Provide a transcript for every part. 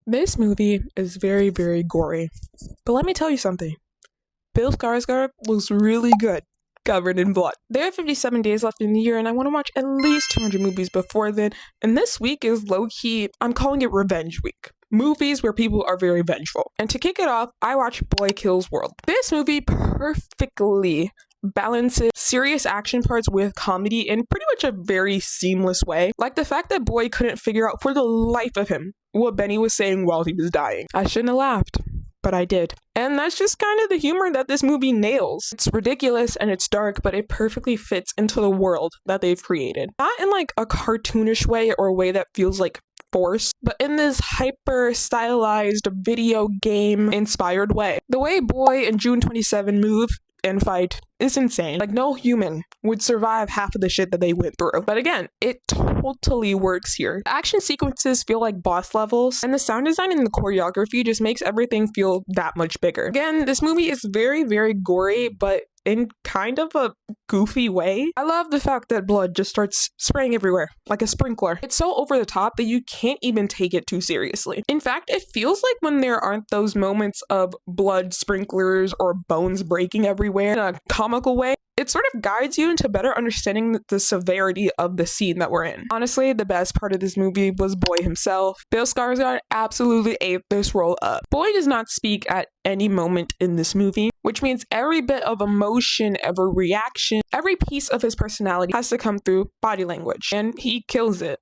This movie is very, very gory. But let me tell you something. Bill Skarsgård looks really good covered in blood. There are 57 days left in the year, and I want to watch at least 200 movies before then. And this week is low-key, I'm calling it Revenge Week. Movies where people are very vengeful. And to kick it off, I watched Boy Kills World. This movie perfectly balances serious action parts with comedy in pretty much a very seamless way. Like the fact that Boy couldn't figure out for the life of him what Benny was saying while he was dying. I shouldn't have laughed, but I did. And that's just kind of the humor that this movie nails. It's ridiculous and it's dark, but it perfectly fits into the world that they've created. Not in like a cartoonish way or a way that feels like forced, but in this hyper stylized video game inspired way. The way Boy and June 27 move and fight is insane. Like, no human would survive half of the shit that they went through. But again, it totally works here. The action sequences feel like boss levels, and the sound design and the choreography just makes everything feel that much bigger. Again, this movie is very, very gory, but in kind of a goofy way. I love the fact that blood just starts spraying everywhere, like a sprinkler. It's so over the top that you can't even take it too seriously. In fact, it feels like when there aren't those moments of blood sprinklers or bones breaking everywhere in a comical way, it sort of guides you into better understanding the severity of the scene that we're in. Honestly, the best part of this movie was Boy himself. Bill Skarsgård absolutely ate this role up. Boy does not speak at any moment in this movie, which means every bit of emotion, every reaction, every piece of his personality has to come through body language, and he kills it.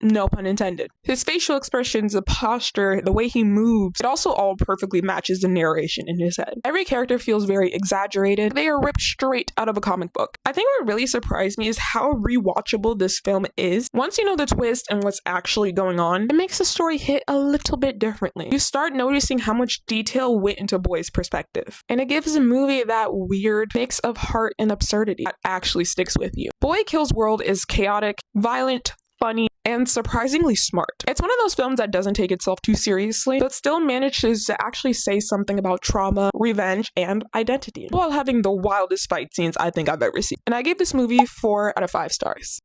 No pun intended. His facial expressions, the posture, the way he moves, it also all perfectly matches the narration in his head. Every character feels very exaggerated. They are ripped straight out of a comic book. I think what really surprised me is how rewatchable this film is. Once you know the twist and what's actually going on, it makes the story hit a little bit differently. You start noticing how much detail went into Boy's perspective. And it gives the movie that weird mix of heart and absurdity that actually sticks with you. Boy Kills World is chaotic, violent, funny, and surprisingly smart. It's one of those films that doesn't take itself too seriously, but still manages to actually say something about trauma, revenge, and identity, while having the wildest fight scenes I think I've ever seen. And I gave this movie 4 out of 5 stars.